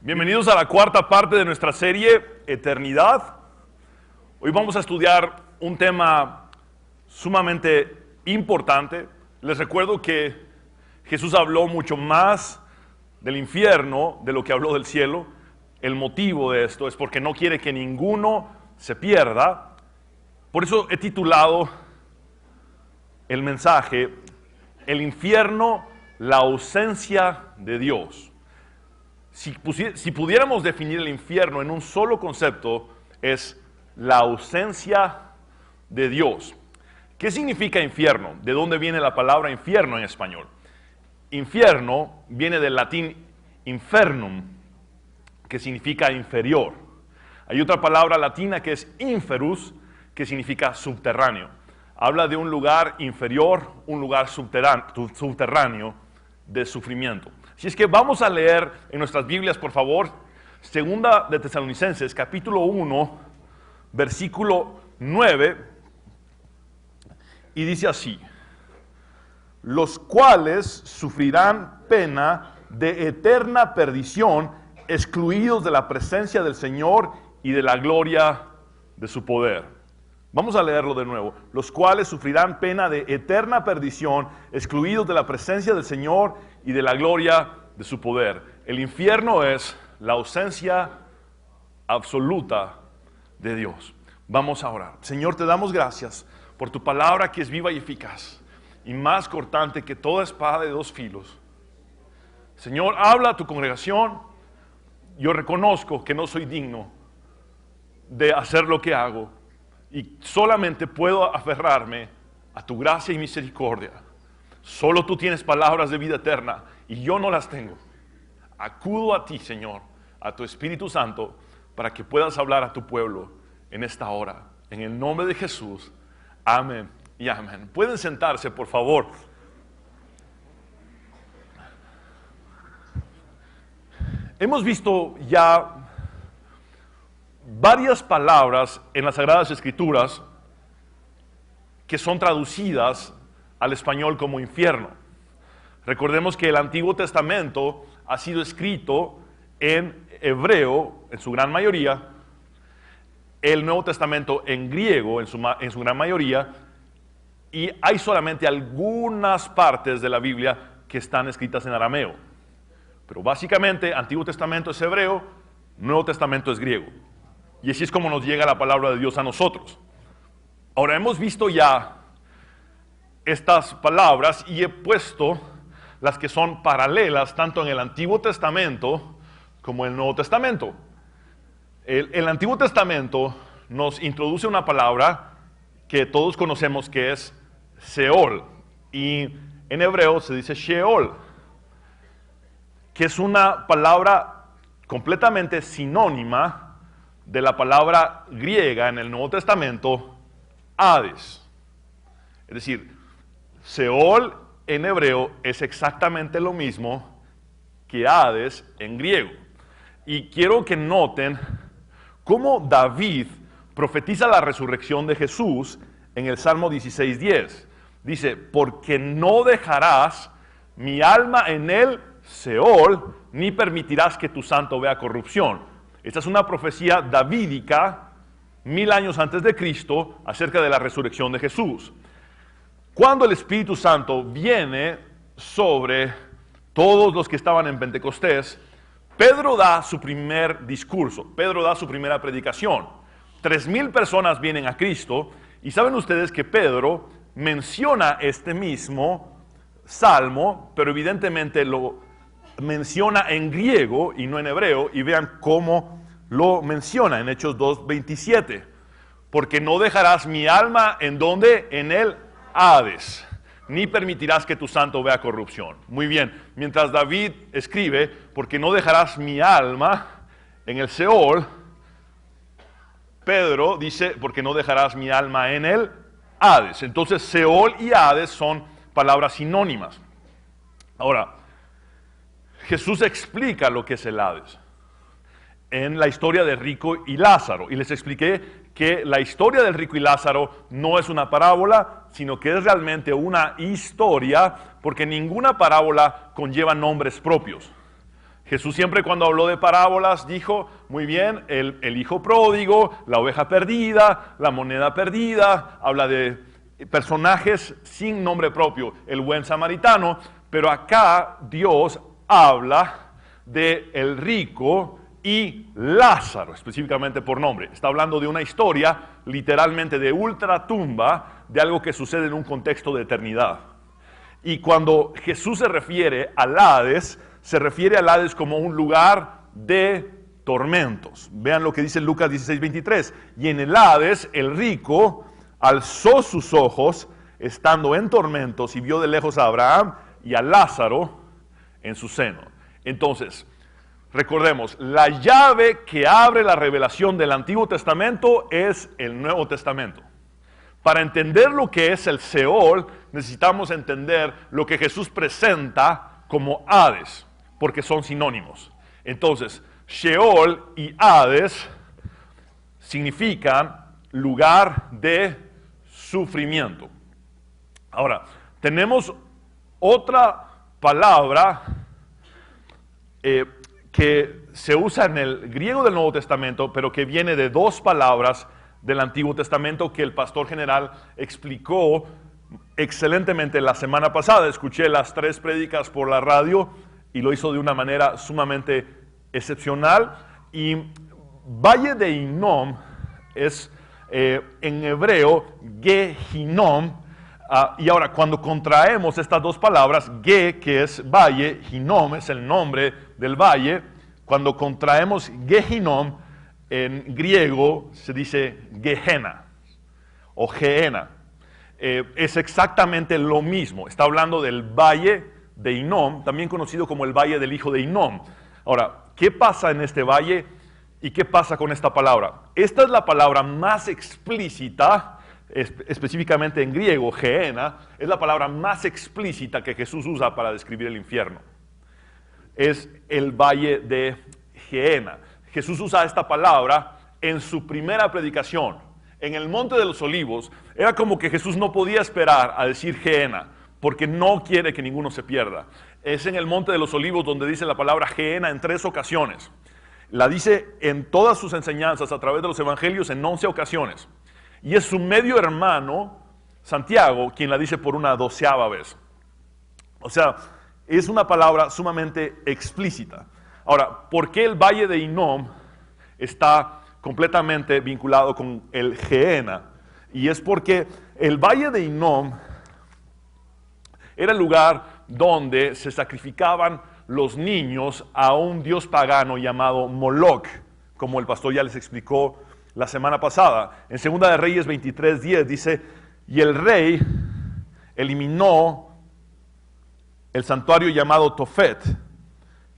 Bienvenidos a la cuarta parte de nuestra serie Eternidad. Hoy vamos a estudiar un tema sumamente importante. Les recuerdo que Jesús habló mucho más del infierno de lo que habló del cielo. El motivo de esto es porque no quiere que ninguno se pierda. Por eso he titulado el mensaje El infierno, la ausencia de Dios. Si pudiéramos definir el infierno en un solo concepto, es la ausencia de Dios. ¿Qué significa infierno? ¿De dónde viene la palabra infierno en español? Infierno viene del latín infernum, que significa inferior. Hay otra palabra latina que es inferus, que significa subterráneo. Habla de un lugar inferior, un lugar subterráneo de sufrimiento. Así es que vamos a leer en nuestras Biblias, por favor, Segunda de Tesalonicenses, capítulo 1, versículo 9, y dice así: los cuales sufrirán pena de eterna perdición, excluidos de la presencia del Señor y de la gloria de su poder. Vamos a leerlo de nuevo. Los cuales sufrirán pena de eterna perdición, excluidos de la presencia del Señor y de la gloria de su poder. El infierno es la ausencia absoluta de Dios. Vamos a orar. Señor, te damos gracias por tu palabra que es viva y eficaz y más cortante que toda espada de dos filos. Señor, habla a tu congregación. Yo reconozco que no soy digno de hacer lo que hago y solamente puedo aferrarme a tu gracia y misericordia. Solo tú tienes palabras de vida eterna y yo no las tengo. Acudo a ti, Señor, a tu Espíritu Santo, para que puedas hablar a tu pueblo en esta hora. En el nombre de Jesús, amén y amén. Pueden sentarse, por favor. Hemos visto ya varias palabras en las Sagradas Escrituras que son traducidas al español como infierno. Recordemos que el Antiguo Testamento ha sido escrito en hebreo, en su gran mayoría, el Nuevo Testamento en griego, en su gran mayoría, y hay solamente algunas partes de la Biblia que están escritas en arameo. Pero básicamente, Antiguo Testamento es hebreo, Nuevo Testamento es griego. Y así es como nos llega la palabra de Dios a nosotros. Ahora, hemos visto ya estas palabras y he puesto las que son paralelas tanto en el Antiguo Testamento como en el Nuevo Testamento. El Antiguo Testamento nos introduce una palabra que todos conocemos que es Seol, y en hebreo se dice Sheol, que es una palabra completamente sinónima de la palabra griega en el Nuevo Testamento, Hades. Es decir, Seol en hebreo es exactamente lo mismo que Hades en griego. Y quiero que noten cómo David profetiza la resurrección de Jesús en el Salmo 16:10. Dice: porque no dejarás mi alma en el Seol, ni permitirás que tu santo vea corrupción. Esta es una profecía davídica, 1000 años antes de Cristo, acerca de la resurrección de Jesús. Cuando el Espíritu Santo viene sobre todos los que estaban en Pentecostés, Pedro da su primer discurso, Pedro da su primera predicación. 3000 personas vienen a Cristo, y saben ustedes que Pedro menciona este mismo salmo, pero evidentemente lo menciona en griego y no en hebreo, y vean cómo lo menciona en Hechos 2:27. Porque no dejarás mi alma en donde, en el Hades, ni permitirás que tu santo vea corrupción. Muy bien, mientras David escribe, porque no dejarás mi alma en el Seol, Pedro dice, porque no dejarás mi alma en el Hades. Entonces Seol y Hades son palabras sinónimas. Ahora, Jesús explica lo que es el Hades en la historia de Rico y Lázaro. Y les expliqué que la historia del Rico y Lázaro no es una parábola, sino que es realmente una historia, porque ninguna parábola conlleva nombres propios. Jesús siempre cuando habló de parábolas dijo, muy bien, el hijo pródigo, la oveja perdida, la moneda perdida, habla de personajes sin nombre propio, el buen samaritano, pero acá Dios habla de el rico y Lázaro, específicamente por nombre. Está hablando de una historia, literalmente de ultratumba, de algo que sucede en un contexto de eternidad. Y cuando Jesús se refiere al Hades, se refiere al Hades como un lugar de tormentos. Vean lo que dice Lucas 16:23. Y en el Hades, el rico alzó sus ojos, estando en tormentos, y vio de lejos a Abraham y a Lázaro en su seno. Entonces, recordemos, la llave que abre la revelación del Antiguo Testamento es el Nuevo Testamento. Para entender lo que es el Seol, necesitamos entender lo que Jesús presenta como Hades, porque son sinónimos. Entonces, Sheol y Hades significan lugar de sufrimiento. Ahora, tenemos otra palabra que se usa en el griego del Nuevo Testamento, pero que viene de dos palabras del Antiguo Testamento que el pastor general explicó excelentemente la semana pasada. Escuché las 3 prédicas por la radio y lo hizo de una manera sumamente excepcional. Y Valle de Hinnom es en hebreo Gehinom. Y ahora, cuando contraemos estas dos palabras, Ge, que es valle, Hinnom es el nombre del valle, cuando contraemos Gehinom, en griego se dice Gehenna o Gehenna. Es exactamente lo mismo. Está hablando del valle de Hinnom, también conocido como el valle del hijo de Hinnom. Ahora, ¿qué pasa en este valle y qué pasa con esta palabra? Esta es la palabra más explícita, específicamente en griego, Gehenna, es la palabra más explícita que Jesús usa para describir el infierno. Es el valle de Gehenna. Jesús usa esta palabra en su primera predicación. En el Monte de los Olivos, era como que Jesús no podía esperar a decir Gehenna, porque no quiere que ninguno se pierda. Es en el Monte de los Olivos donde dice la palabra Gehenna en 3 ocasiones. La dice en todas sus enseñanzas a través de los evangelios en 11 ocasiones. Y es su medio hermano, Santiago, quien la dice por una 12ª vez. O sea, es una palabra sumamente explícita. Ahora, ¿por qué el Valle de Hinnom está completamente vinculado con el Gehenna? Y es porque el Valle de Hinnom era el lugar donde se sacrificaban los niños a un dios pagano llamado Moloch, como el pastor ya les explicó la semana pasada. En 2 de Reyes 23:10 dice, y el rey eliminó el santuario llamado Tofet,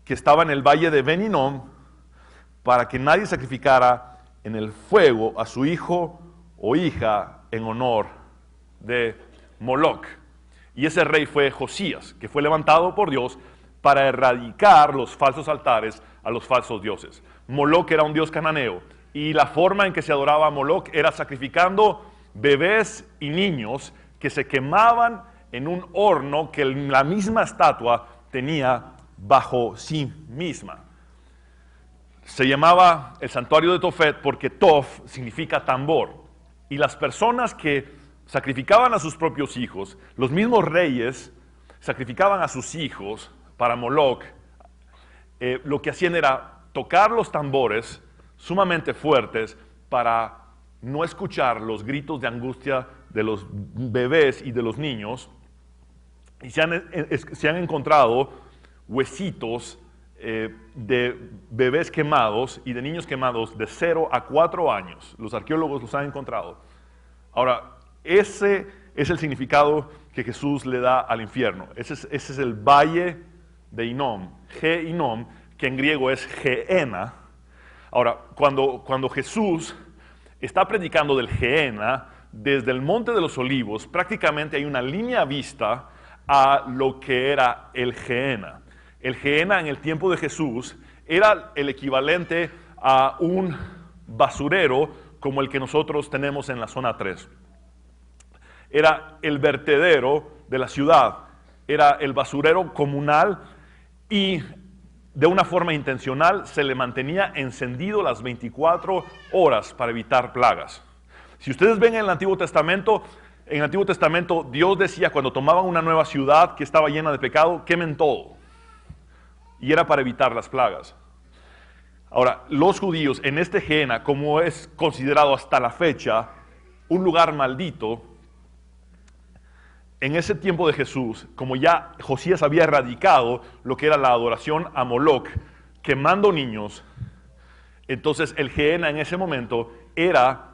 que estaba en el valle de Ben Hinnom, para que nadie sacrificara en el fuego a su hijo o hija en honor de Moloch. Y ese rey fue Josías, que fue levantado por Dios para erradicar los falsos altares a los falsos dioses. Moloch era un dios cananeo, y la forma en que se adoraba a Moloch era sacrificando bebés y niños que se quemaban en un horno que la misma estatua tenía bajo sí misma. Se llamaba el santuario de Tofet porque Tof significa tambor. Y las personas que sacrificaban a sus propios hijos, los mismos reyes sacrificaban a sus hijos para Moloch, lo que hacían era tocar los tambores sumamente fuertes para no escuchar los gritos de angustia de los bebés y de los niños. Y se han encontrado huesitos de bebés quemados y de niños quemados de 0 a 4 años. Los arqueólogos los han encontrado. Ahora, ese es el significado que Jesús le da al infierno. Ese es el valle de Hinnom, Ge-Hinnom, que en griego es Gehenna. Ahora, cuando Jesús está predicando del Gehenna, desde el Monte de los Olivos, prácticamente hay una línea vista a lo que era el Gehenna. El Gehenna en el tiempo de Jesús era el equivalente a un basurero como el que nosotros tenemos en la zona 3. Era el vertedero de la ciudad, era el basurero comunal, y de una forma intencional se le mantenía encendido las 24 horas para evitar plagas. Si ustedes ven en el Antiguo Testamento Dios decía cuando tomaban una nueva ciudad que estaba llena de pecado, quemen todo. Y era para evitar las plagas. Ahora, los judíos en este Gehenna, como es considerado hasta la fecha un lugar maldito, en ese tiempo de Jesús, como ya Josías había erradicado lo que era la adoración a Moloc, quemando niños, entonces el Gehenna en ese momento era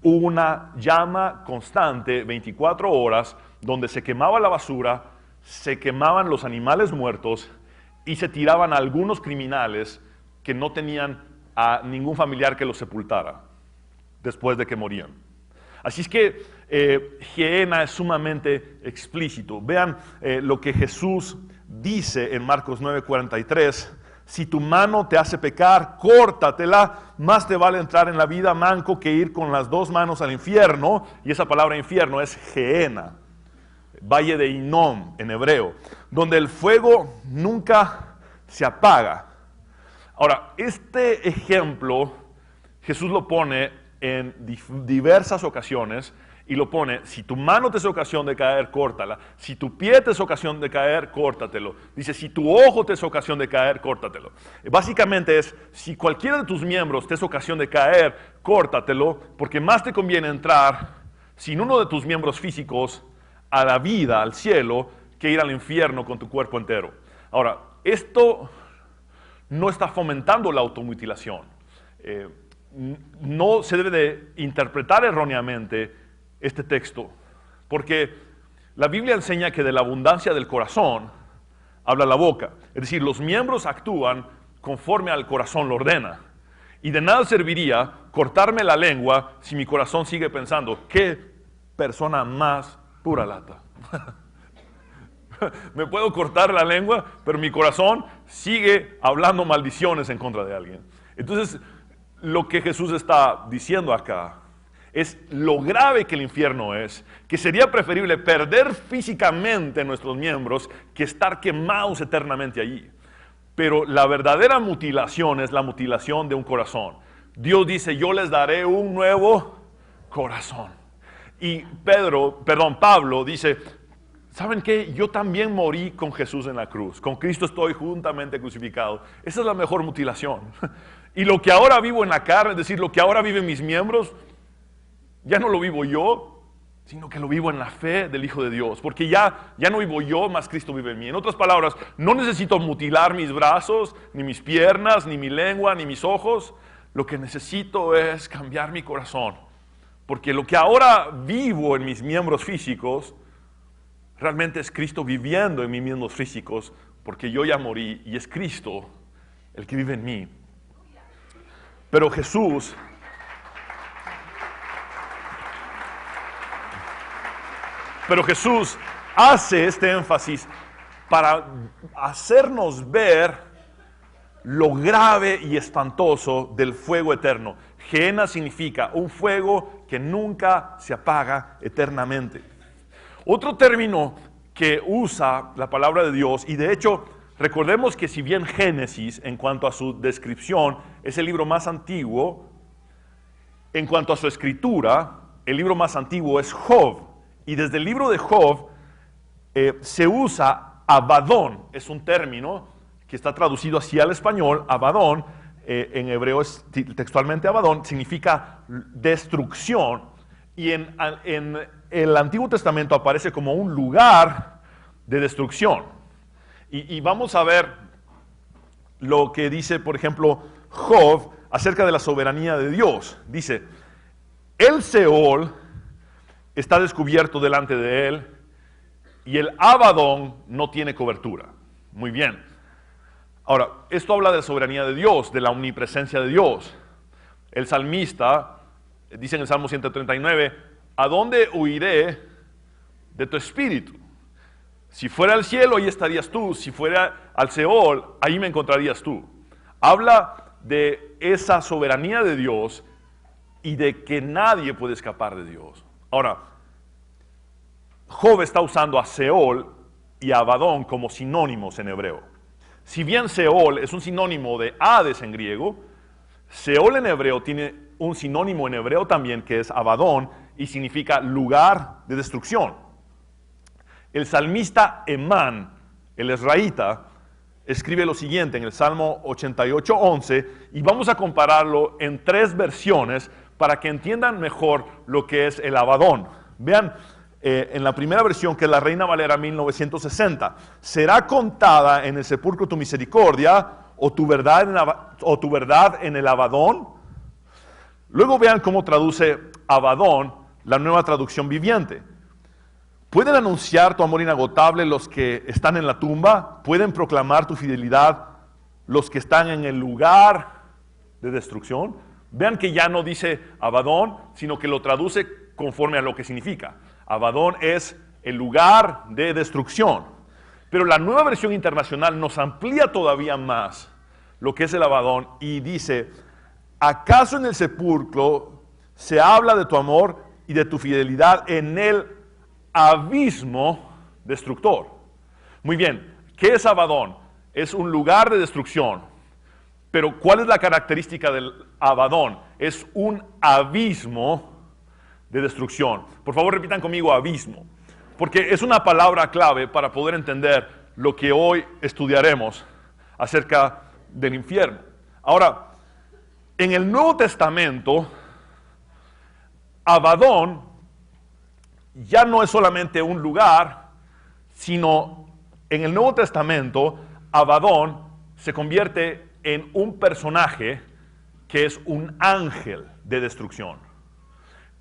una llama constante, 24 horas, donde se quemaba la basura, se quemaban los animales muertos y se tiraban a algunos criminales que no tenían a ningún familiar que los sepultara después de que morían. Así es que Gehenna es sumamente explícito. Vean lo que Jesús dice en Marcos 9:43. Si tu mano te hace pecar, córtatela, más te vale entrar en la vida manco que ir con las dos manos al infierno. Y esa palabra infierno es Gehenna, valle de Hinnom en hebreo, donde el fuego nunca se apaga. Ahora, este ejemplo Jesús lo pone en diversas ocasiones y lo pone, si tu mano te es ocasión de caer, córtala. Si tu pie te es ocasión de caer, córtatelo. Dice, si tu ojo te es ocasión de caer, córtatelo. Básicamente es, si cualquiera de tus miembros te es ocasión de caer, córtatelo, porque más te conviene entrar sin uno de tus miembros físicos a la vida, al cielo, que ir al infierno con tu cuerpo entero. Ahora, esto no está fomentando la automutilación. No se debe de interpretar erróneamente este texto, porque la Biblia enseña que de la abundancia del corazón habla la boca. Es decir, los miembros actúan conforme al corazón lo ordena. Y de nada serviría cortarme la lengua si mi corazón sigue pensando, qué persona más pura lata. Me puedo cortar la lengua, pero mi corazón sigue hablando maldiciones en contra de alguien. Entonces, lo que Jesús está diciendo acá es lo grave que el infierno es, que sería preferible perder físicamente nuestros miembros que estar quemados eternamente allí. Pero la verdadera mutilación es la mutilación de un corazón. Dios dice, yo les daré un nuevo corazón. Y Pablo dice, ¿saben qué? Yo también morí con Jesús en la cruz. Con Cristo estoy juntamente crucificado. Esa es la mejor mutilación. Y lo que ahora vivo en la carne, es decir, lo que ahora viven mis miembros, ya no lo vivo yo, sino que lo vivo en la fe del Hijo de Dios. Porque ya no vivo yo, más Cristo vive en mí. En otras palabras, no necesito mutilar mis brazos, ni mis piernas, ni mi lengua, ni mis ojos. Lo que necesito es cambiar mi corazón. Porque lo que ahora vivo en mis miembros físicos, realmente es Cristo viviendo en mis miembros físicos, porque yo ya morí y es Cristo el que vive en mí. Pero Jesús hace este énfasis para hacernos ver lo grave y espantoso del fuego eterno. Gehenna significa un fuego que nunca se apaga eternamente. Otro término que usa la palabra de Dios, y de hecho, recordemos que si bien Génesis, en cuanto a su descripción, es el libro más antiguo, en cuanto a su escritura, el libro más antiguo es Job. Y desde el libro de Job se usa Abadón, es un término que está traducido así al español. Abadón, en hebreo es textualmente Abadón, significa destrucción. Y en el Antiguo Testamento aparece como un lugar de destrucción. Y vamos a ver lo que dice, por ejemplo, Job acerca de la soberanía de Dios. Dice, el Seol está descubierto delante de él y el Abadón no tiene cobertura. Muy bien. Ahora, esto habla de la soberanía de Dios, de la omnipresencia de Dios. El salmista dice en el Salmo 139, ¿a dónde huiré de tu espíritu? Si fuera al cielo, ahí estarías tú. Si fuera al Seol, ahí me encontrarías tú. Habla de esa soberanía de Dios y de que nadie puede escapar de Dios. Ahora, Job está usando a Seol y a Abadón como sinónimos en hebreo. Si bien Seol es un sinónimo de Hades en griego, Seol en hebreo tiene un sinónimo en hebreo también que es Abadón y significa lugar de destrucción. El salmista Emán, el esraíta, escribe lo siguiente en el Salmo 88:11 y vamos a compararlo en 3 versiones para que entiendan mejor lo que es el Abadón. Vean, en la primera versión, que es la Reina Valera 1960, será contada en el sepulcro tu misericordia o tu verdad en el Abadón. Luego vean cómo traduce Abadón la Nueva Traducción Viviente. ¿Pueden anunciar tu amor inagotable los que están en la tumba? ¿Pueden proclamar tu fidelidad los que están en el lugar de destrucción? Vean que ya no dice Abadón, sino que lo traduce conforme a lo que significa. Abadón es el lugar de destrucción. Pero la Nueva Versión Internacional nos amplía todavía más lo que es el Abadón y dice: ¿acaso en el sepulcro se habla de tu amor y de tu fidelidad en el abismo destructor? Muy bien, ¿qué es Abadón? Es un lugar de destrucción. Pero ¿cuál es la característica del Abadón? Es un abismo de destrucción. Por favor, repitan conmigo abismo, porque es una palabra clave para poder entender lo que hoy estudiaremos acerca del infierno. Ahora, en el Nuevo Testamento, Abadón ya no es solamente un lugar, sino en el Nuevo Testamento, Abadón se convierte en un personaje que es un ángel de destrucción.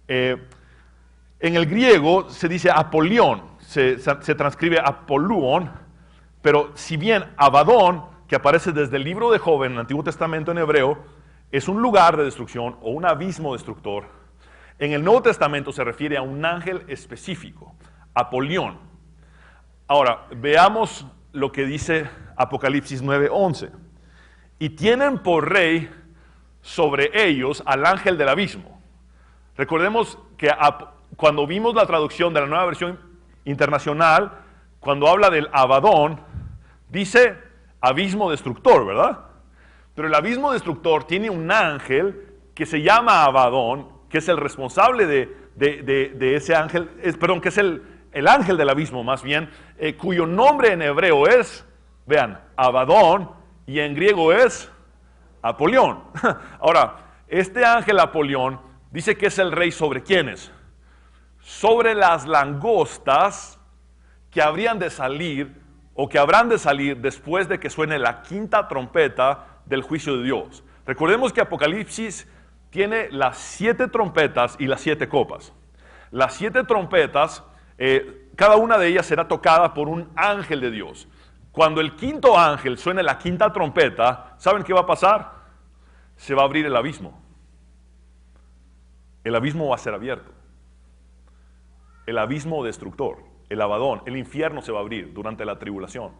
En el griego se dice Apolión, se transcribe Apolluón, pero si bien Abadón, que aparece desde el libro de Job en el Antiguo Testamento en hebreo, es un lugar de destrucción o un abismo destructor, en el Nuevo Testamento se refiere a un ángel específico, Apolión. Ahora, veamos lo que dice Apocalipsis 9:11. Y tienen por rey sobre ellos al ángel del abismo. Recordemos que cuando vimos la traducción de la Nueva Versión Internacional, cuando habla del Abadón, dice abismo destructor, ¿verdad? Pero el abismo destructor tiene un ángel que se llama Abadón, que es el responsable de ese ángel, que es el ángel del abismo más bien, cuyo nombre en hebreo es, vean, Abadón, y en griego es Apolión. Ahora, este ángel Apolión dice que es el rey sobre ¿quiénes? Sobre las langostas que habrían de salir o que habrán de salir después de que suene la quinta trompeta del juicio de Dios. Recordemos que Apocalipsis tiene las 7 trompetas y las 7 copas. Las 7 trompetas, cada una de ellas será tocada por un ángel de Dios. Cuando el quinto ángel suene la quinta trompeta, ¿saben qué va a pasar? Se va a abrir el abismo. El abismo va a ser abierto. El abismo destructor, el Abadón, el infierno se va a abrir durante la tribulación.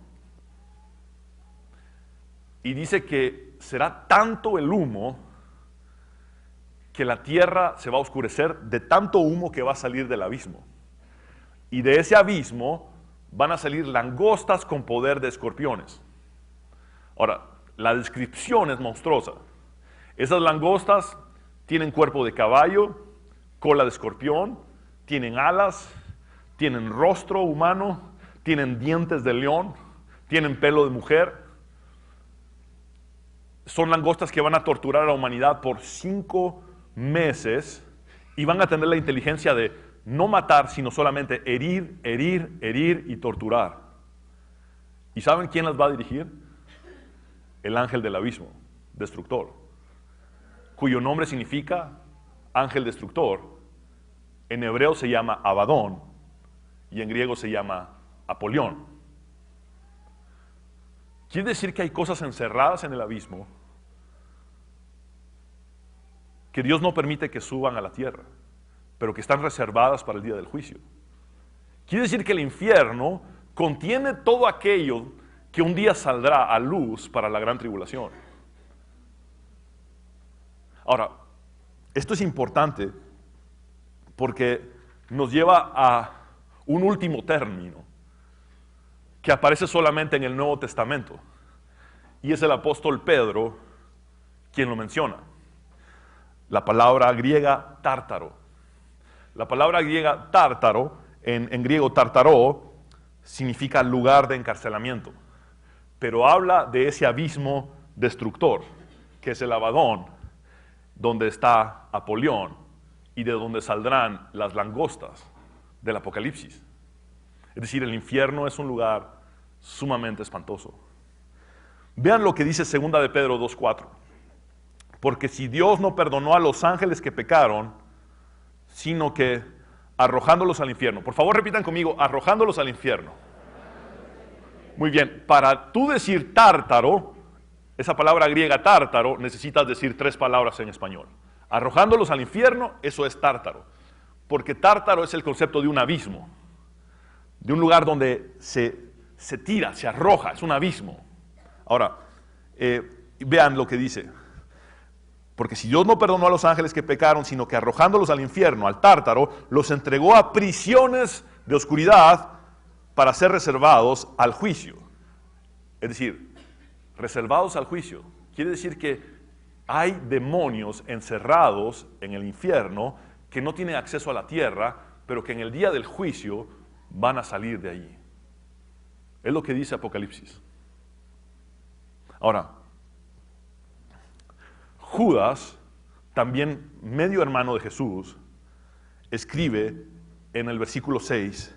Y dice que será tanto el humo que la tierra se va a oscurecer de tanto humo que va a salir del abismo. Y de ese abismo van a salir langostas con poder de escorpiones. Ahora, la descripción es monstruosa. Esas langostas tienen cuerpo de caballo, cola de escorpión, tienen alas, tienen rostro humano, tienen dientes de león, tienen pelo de mujer. Son langostas que van a torturar a la humanidad por 5 meses y van a tener la inteligencia de no matar, sino solamente herir, herir, herir y torturar. ¿Y saben quién las va a dirigir? El ángel del abismo, destructor, cuyo nombre significa ángel destructor. En hebreo se llama Abadón y en griego se llama Apolión. Quiere decir que hay cosas encerradas en el abismo que Dios no permite que suban a la tierra, pero que están reservadas para el día del juicio. Quiere decir que el infierno contiene todo aquello que un día saldrá a luz para la gran tribulación. Ahora, esto es importante porque nos lleva a un último término que aparece solamente en el Nuevo Testamento. y es el apóstol Pedro quien lo menciona. La palabra griega tártaro. La palabra griega tártaro, en griego tartaró, significa lugar de encarcelamiento, pero habla de ese abismo destructor, que es el Abadón, donde está Apolión y de donde saldrán las langostas del Apocalipsis. Es decir, el infierno es un lugar sumamente espantoso. Vean lo que dice 2 de Pedro 2:4. Porque si Dios no perdonó a los ángeles que pecaron, sino que arrojándolos al infierno. Por favor, repitan conmigo, arrojándolos al infierno. Muy bien, para tú decir tártaro, esa palabra griega tártaro, necesitas decir 3 palabras en español. Arrojándolos al infierno, eso es tártaro. Porque tártaro es el concepto de un abismo, de un lugar donde se tira, se arroja, es un abismo. Ahora, vean lo que dice. Porque si Dios no perdonó a los ángeles que pecaron, sino que arrojándolos al infierno, al tártaro, los entregó a prisiones de oscuridad para ser reservados al juicio. Es decir, reservados al juicio. Quiere decir que hay demonios encerrados en el infierno que no tienen acceso a la tierra, pero que en el día del juicio van a salir de allí. Es lo que dice Apocalipsis. Ahora, Judas, también medio hermano de Jesús, escribe en el versículo 6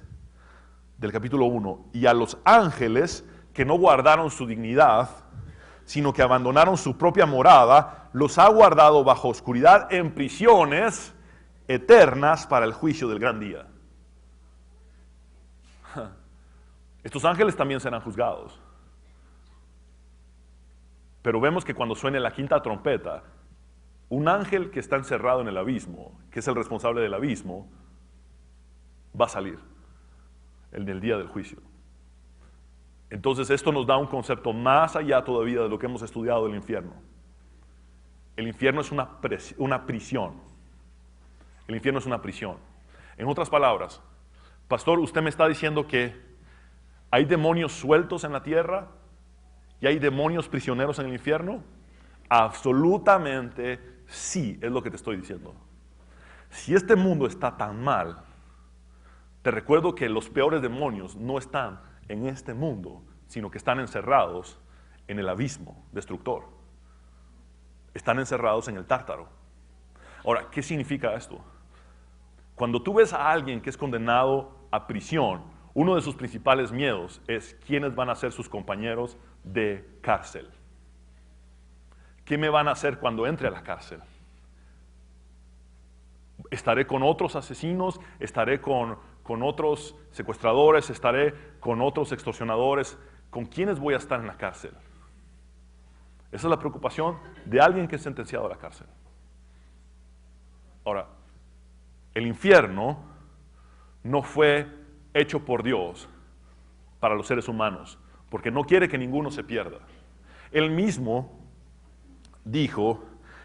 del capítulo 1, y a los ángeles que no guardaron su dignidad, sino que abandonaron su propia morada, los ha guardado bajo oscuridad en prisiones eternas para el juicio del gran día. Estos ángeles también serán juzgados. Pero vemos que cuando suene la quinta trompeta, un ángel que está encerrado en el abismo, que es el responsable del abismo, va a salir en el día del juicio. Entonces esto nos da un concepto más allá todavía de lo que hemos estudiado del infierno. El infierno es una prisión. El infierno es una prisión. En otras palabras, pastor, usted me está diciendo que hay demonios sueltos en la tierra y hay demonios prisioneros en el infierno. Absolutamente sí, es lo que te estoy diciendo. Si este mundo está tan mal, te recuerdo que los peores demonios no están en este mundo, sino que están encerrados en el abismo destructor. Están encerrados en el tártaro. Ahora, ¿qué significa esto? Cuando tú ves a alguien que es condenado a prisión, uno de sus principales miedos es quiénes van a ser sus compañeros de cárcel. ¿Qué me van a hacer cuando entre a la cárcel? ¿Estaré con otros asesinos? ¿Estaré con otros secuestradores? ¿Estaré con otros extorsionadores? ¿Con quiénes voy a estar en la cárcel? Esa es la preocupación de alguien que es sentenciado a la cárcel. Ahora, el infierno no fue hecho por Dios para los seres humanos, porque no quiere que ninguno se pierda. Él mismo dijo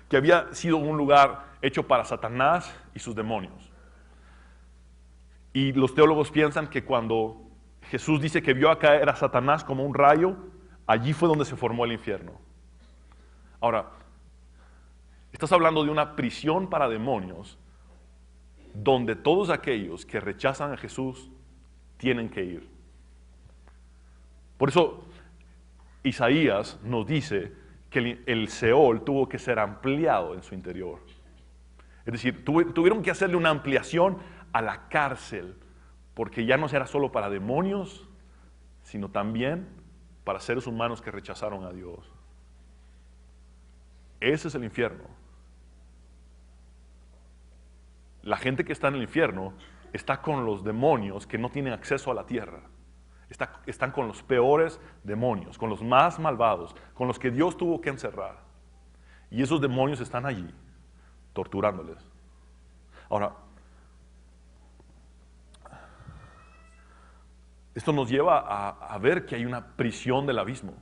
que había sido un lugar hecho para Satanás y sus demonios. Y los teólogos piensan que cuando Jesús dice que vio a caer a Satanás como un rayo, allí fue donde se formó el infierno. Ahora, estás hablando de una prisión para demonios, donde todos aquellos que rechazan a Jesús tienen que ir. Por eso Isaías nos dice que el Seol tuvo que ser ampliado en su interior. Es decir, tuvieron que hacerle una ampliación a la cárcel, porque ya no era solo para demonios, sino también para seres humanos que rechazaron a Dios. Ese es el infierno. La gente que está en el infierno está con los demonios que no tienen acceso a la tierra. Están con los peores demonios, con los más malvados, con los que Dios tuvo que encerrar. Y esos demonios están allí, torturándoles. Ahora, esto nos lleva a ver que hay una prisión del abismo.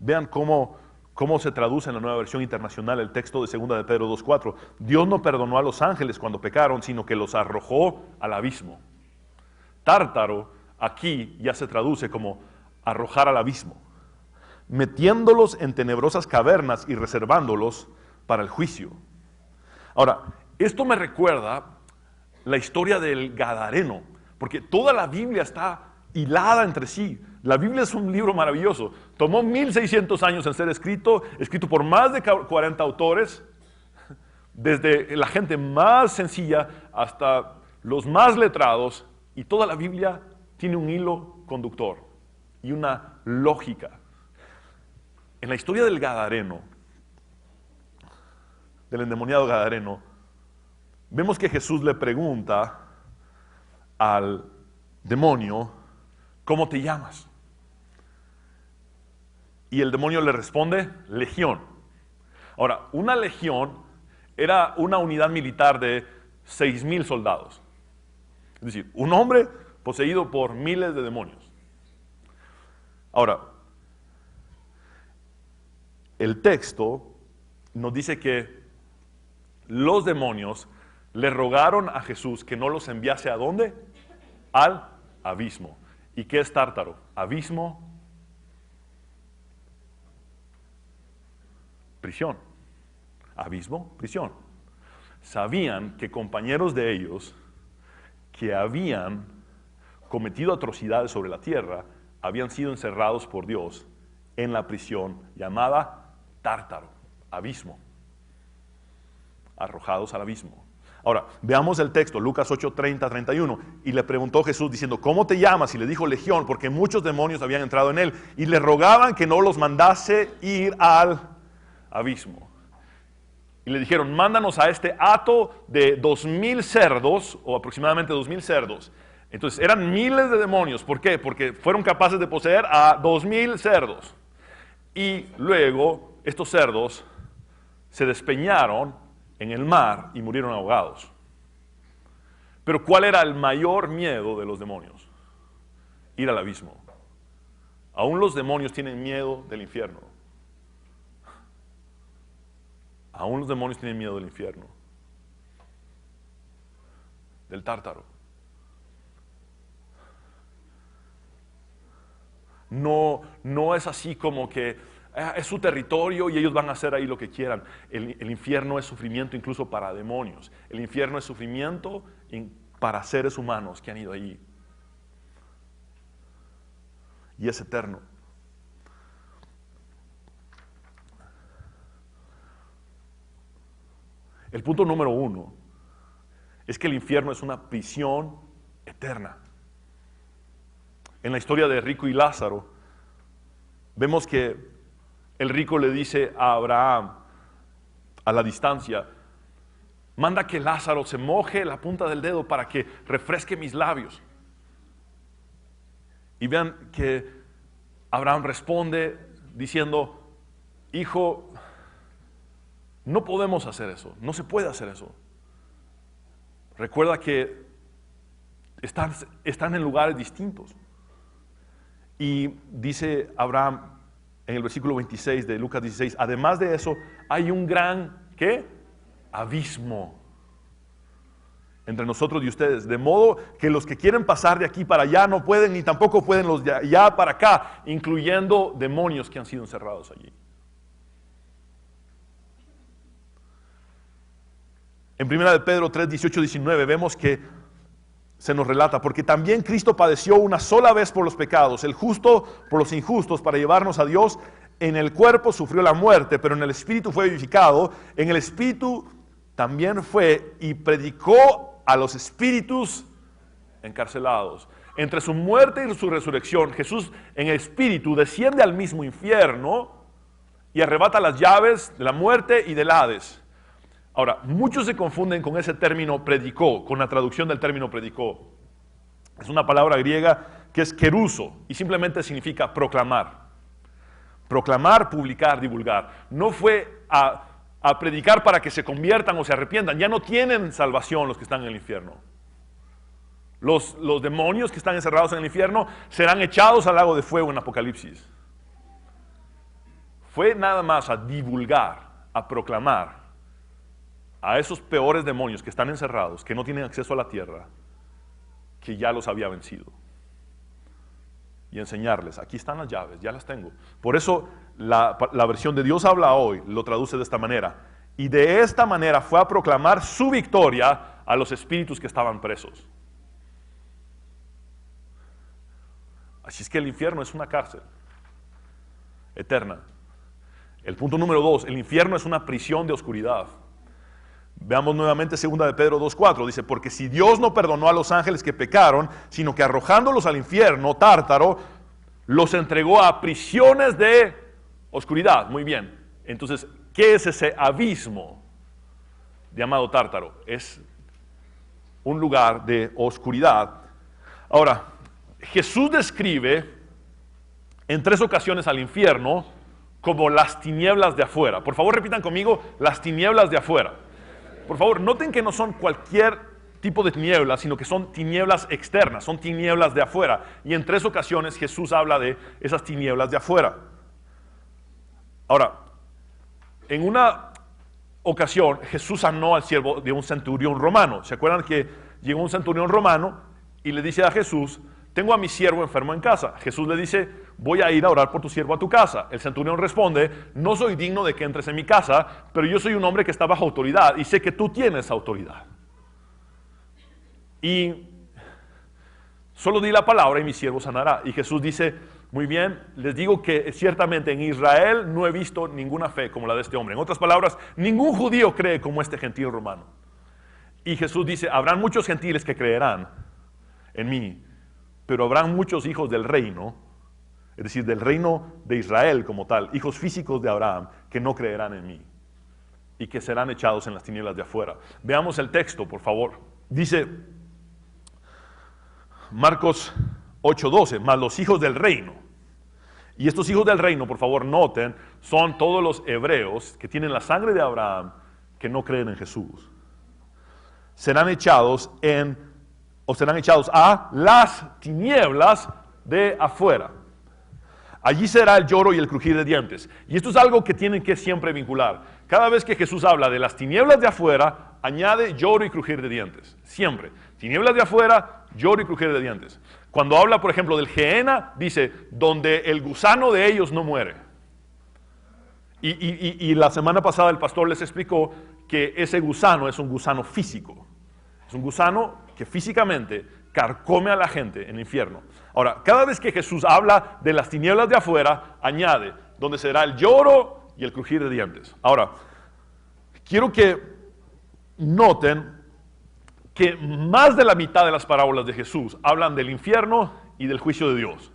Vean cómo se traduce en la Nueva Versión Internacional el texto de 2 de Pedro 2:4. Dios no perdonó a los ángeles cuando pecaron, sino que los arrojó al abismo. Tártaro aquí ya se traduce como arrojar al abismo, metiéndolos en tenebrosas cavernas y reservándolos para el juicio. Ahora, esto me recuerda la historia del Gadareno, porque toda la Biblia está hilada entre sí. La Biblia es un libro maravilloso. Tomó 1600 años en ser escrito por más de 40 autores, desde la gente más sencilla hasta los más letrados, y toda la Biblia tiene un hilo conductor y una lógica. En la historia del Gadareno, del endemoniado Gadareno, vemos que Jesús le pregunta al demonio, ¿cómo te llamas? Y el demonio le responde, legión. Ahora, una legión era una unidad militar de 6,000 soldados. Es decir, un hombre poseído por miles de demonios. Ahora, el texto nos dice que los demonios le rogaron a Jesús que no los enviase ¿a dónde? Al abismo. ¿Y qué es Tártaro? Abismo, prisión. Abismo, prisión. Sabían que compañeros de ellos que habían cometido atrocidades sobre la tierra habían sido encerrados por Dios en la prisión llamada Tártaro, abismo, arrojados al abismo. Ahora, veamos el texto, Lucas 8:30, 31. Y le preguntó Jesús diciendo, ¿cómo te llamas? Y le dijo legión, porque muchos demonios habían entrado en él. Y le rogaban que no los mandase ir al abismo. Y le dijeron, mándanos a este hato de 2,000 cerdos, o aproximadamente 2,000 cerdos. Entonces, eran miles de demonios. ¿Por qué? Porque fueron capaces de poseer a 2,000 cerdos. Y luego, estos cerdos se despeñaron en el mar y murieron ahogados. Pero ¿cuál era el mayor miedo de los demonios? Ir al abismo. Aún los demonios tienen miedo del infierno. Aún los demonios tienen miedo del infierno. Del Tártaro. No es así como que es su territorio y ellos van a hacer ahí lo que quieran. El infierno es sufrimiento incluso para demonios. El infierno es sufrimiento para seres humanos que han ido allí. Y es eterno. El punto número 1 es que el infierno es una prisión eterna. En la historia de Rico y Lázaro, vemos que el rico le dice a Abraham, a la distancia, manda que Lázaro se moje la punta del dedo para que refresque mis labios. Y vean que Abraham responde diciendo, hijo, no podemos hacer eso, no se puede hacer eso. Recuerda que están en lugares distintos. Y dice Abraham en el versículo 26 de Lucas 16, además de eso, hay un gran, ¿qué? Abismo entre nosotros y ustedes, de modo que los que quieren pasar de aquí para allá no pueden, ni tampoco pueden los de allá para acá, incluyendo demonios que han sido encerrados allí. En 1 de Pedro 3, 18, 19 vemos que se nos relata, porque también Cristo padeció una sola vez por los pecados, el justo por los injustos, para llevarnos a Dios. En el cuerpo sufrió la muerte, pero en el espíritu fue vivificado. En el espíritu también fue y predicó a los espíritus encarcelados. Entre su muerte y su resurrección, Jesús en el espíritu desciende al mismo infierno y arrebata las llaves de la muerte y del Hades. Ahora, muchos se confunden con ese término predicó, con la traducción del término predicó. Es una palabra griega que es keruso y simplemente significa proclamar. Proclamar, publicar, divulgar. No fue a predicar para que se conviertan o se arrepientan. Ya no tienen salvación los que están en el infierno. Los demonios que están encerrados en el infierno serán echados al lago de fuego en Apocalipsis. Fue nada más a divulgar, a proclamar a esos peores demonios que están encerrados, que no tienen acceso a la tierra, que ya los había vencido. y enseñarles. Aquí están las llaves, ya las tengo. Por eso la versión de Dios habla hoy lo traduce de esta manera. Y de esta manera fue a proclamar su victoria a los espíritus que estaban presos. Así es que el infierno es una cárcel eterna. El punto número 2, el infierno es una prisión de oscuridad. Veamos nuevamente 2 de Pedro 2:4, dice, porque si Dios no perdonó a los ángeles que pecaron, sino que arrojándolos al infierno, Tártaro, los entregó a prisiones de oscuridad. Muy bien, entonces, ¿qué es ese abismo llamado Tártaro? Es un lugar de oscuridad. Ahora, Jesús describe en 3 ocasiones al infierno como las tinieblas de afuera. Por favor, repitan conmigo, las tinieblas de afuera. Por favor, noten que no son cualquier tipo de tinieblas, sino que son tinieblas externas, son tinieblas de afuera. Y en 3 ocasiones Jesús habla de esas tinieblas de afuera. Ahora, en una ocasión Jesús sanó al siervo de un centurión romano. ¿Se acuerdan que llegó un centurión romano y le dice a Jesús, tengo a mi siervo enfermo en casa? Jesús le dice, voy a ir a orar por tu siervo a tu casa. El centurión responde, no soy digno de que entres en mi casa, pero yo soy un hombre que está bajo autoridad y sé que tú tienes autoridad. Y solo di la palabra y mi siervo sanará. Y Jesús dice, muy bien, les digo que ciertamente en Israel no he visto ninguna fe como la de este hombre. En otras palabras, ningún judío cree como este gentil romano. Y Jesús dice, habrán muchos gentiles que creerán en mí, pero habrán muchos hijos del reino, es decir, del reino de Israel como tal, hijos físicos de Abraham, que no creerán en mí y que serán echados en las tinieblas de afuera. Veamos el texto, por favor. Dice Marcos 8:12, más los hijos del reino. Y estos hijos del reino, por favor, noten, son todos los hebreos que tienen la sangre de Abraham, que no creen en Jesús. Serán echados a las tinieblas de afuera. Allí será el lloro y el crujir de dientes. Y esto es algo que tienen que siempre vincular. Cada vez que Jesús habla de las tinieblas de afuera, añade lloro y crujir de dientes. Siempre. Tinieblas de afuera, lloro y crujir de dientes. Cuando habla, por ejemplo, del Gehenna, dice, donde el gusano de ellos no muere. Y la semana pasada el pastor les explicó que ese gusano es un gusano físico. Es un gusano que físicamente carcome a la gente en el infierno. Ahora, cada vez que Jesús habla de las tinieblas de afuera, añade, donde será el lloro y el crujir de dientes. Ahora, quiero que noten que más de la mitad de las parábolas de Jesús hablan del infierno y del juicio de Dios.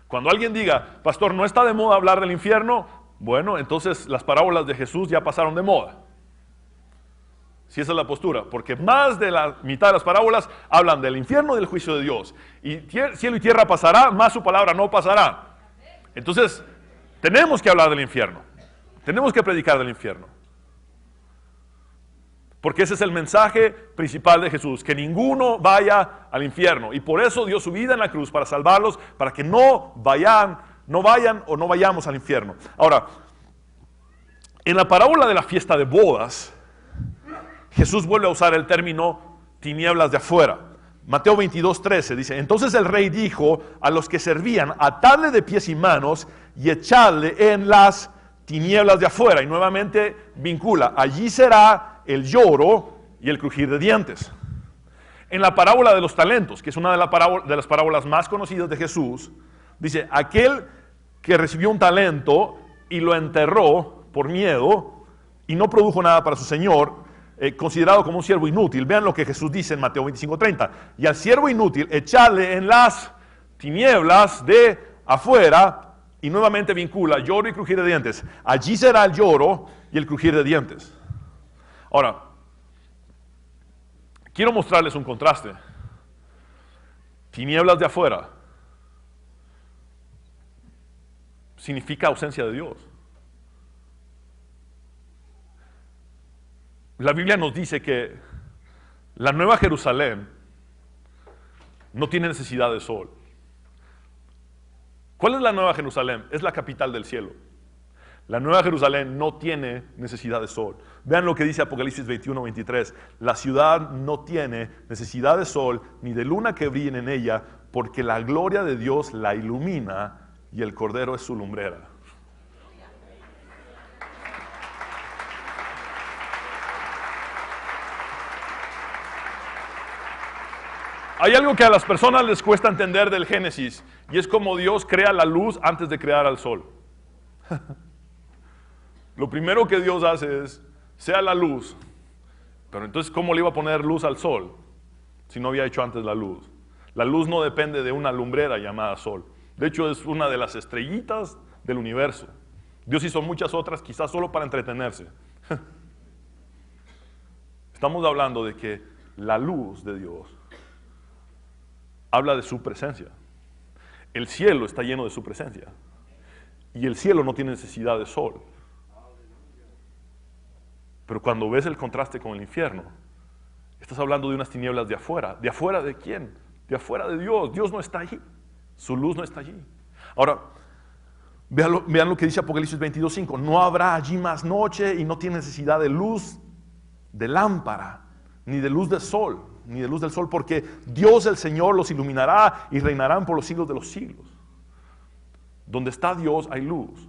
Cuando alguien diga, pastor, ¿no está de moda hablar del infierno? Bueno, entonces las parábolas de Jesús ya pasaron de moda. Si esa es la postura, porque más de la mitad de las parábolas hablan del infierno y del juicio de Dios. Y cielo y tierra pasará, más su palabra no pasará. Entonces, tenemos que hablar del infierno. Tenemos que predicar del infierno. Porque ese es el mensaje principal de Jesús, que ninguno vaya al infierno. Y por eso dio su vida en la cruz, para salvarlos, para que no vayan o no vayamos al infierno. Ahora, en la parábola de la fiesta de bodas, Jesús vuelve a usar el término tinieblas de afuera. Mateo 22:13 dice, entonces el rey dijo a los que servían, atadle de pies y manos y echadle en las tinieblas de afuera. Y nuevamente vincula, allí será el lloro y el crujir de dientes. En la parábola de los talentos, que es una de las parábolas más conocidas de Jesús, dice, aquel que recibió un talento y lo enterró por miedo y no produjo nada para su señor, considerado como un siervo inútil. Vean lo que Jesús dice en Mateo 25:30. Y al siervo inútil echarle en las tinieblas de afuera, y nuevamente vincula lloro y crujir de dientes. Allí será el lloro y el crujir de dientes. Ahora, quiero mostrarles un contraste. Tinieblas de afuera significa ausencia de Dios. La Biblia nos dice que la Nueva Jerusalén no tiene necesidad de sol. ¿Cuál es la Nueva Jerusalén? Es la capital del cielo. La Nueva Jerusalén no tiene necesidad de sol. Vean lo que dice Apocalipsis 21:23. La ciudad no tiene necesidad de sol ni de luna que brillen en ella, porque la gloria de Dios la ilumina y el Cordero es su lumbrera. Hay algo que a las personas les cuesta entender del Génesis, y es como Dios crea la luz antes de crear al sol. Lo primero que Dios hace es, sea la luz. Pero entonces, ¿cómo le iba a poner luz al sol si no había hecho antes la luz? La luz no depende de una lumbrera llamada sol. De hecho, es una de las estrellitas del universo. Dios hizo muchas otras, quizás solo para entretenerse. Estamos hablando de que la luz de Dios habla de su presencia. El cielo está lleno de su presencia. Y el cielo no tiene necesidad de sol. Pero cuando ves el contraste con el infierno, estás hablando de unas tinieblas de afuera. ¿De afuera de quién? De afuera de Dios. Dios no está allí. Su luz no está allí. Ahora, vean lo que dice Apocalipsis 22:5. No habrá allí más noche y no tiene necesidad de luz de lámpara, ni de luz de sol, ni de luz del sol, porque Dios el Señor los iluminará y reinarán por los siglos de los siglos. Donde está Dios hay luz.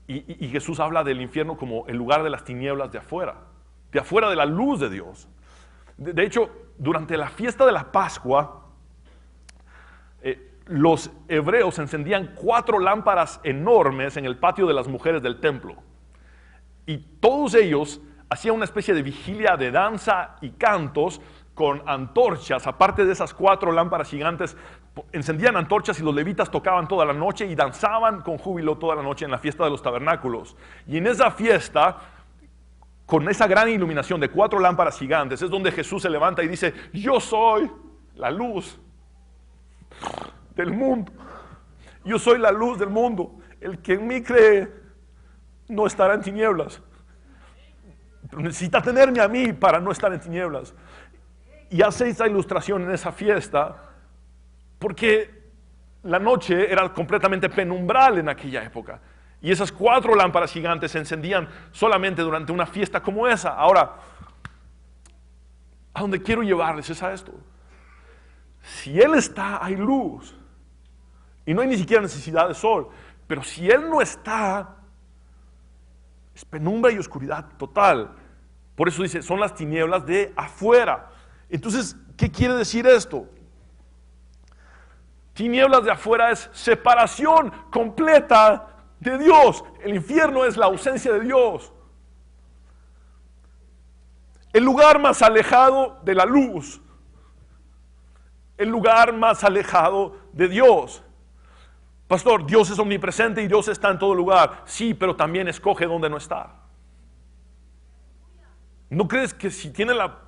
Y Jesús habla del infierno como el lugar de las tinieblas de afuera de la luz de Dios. De hecho, durante la fiesta de la Pascua, los hebreos encendían 4 lámparas enormes en el patio de las mujeres del templo. Y todos ellos hacían una especie de vigilia de danza y cantos con antorchas. Aparte de esas 4 lámparas gigantes, encendían antorchas y los levitas tocaban toda la noche y danzaban con júbilo toda la noche en la fiesta de los tabernáculos. Y en esa fiesta, con esa gran iluminación de 4 lámparas gigantes, es donde Jesús se levanta y dice: yo soy la luz del mundo. Yo soy la luz del mundo. El que en mí cree no estará en tinieblas. Pero necesita tenerme a mí para no estar en tinieblas. Y hace esa ilustración en esa fiesta porque la noche era completamente penumbral en aquella época. Y esas 4 lámparas gigantes se encendían solamente durante una fiesta como esa. Ahora, a donde quiero llevarles es a esto. Si Él está, hay luz. Y no hay ni siquiera necesidad de sol. Pero si Él no está, es penumbra y oscuridad total. Por eso dice, son las tinieblas de afuera. Entonces, ¿qué quiere decir esto? Tinieblas de afuera es separación completa de Dios. El infierno es la ausencia de Dios. El lugar más alejado de la luz. El lugar más alejado de Dios. Pastor, Dios es omnipresente y Dios está en todo lugar. Sí, pero también escoge dónde no está. ¿No crees que si tiene la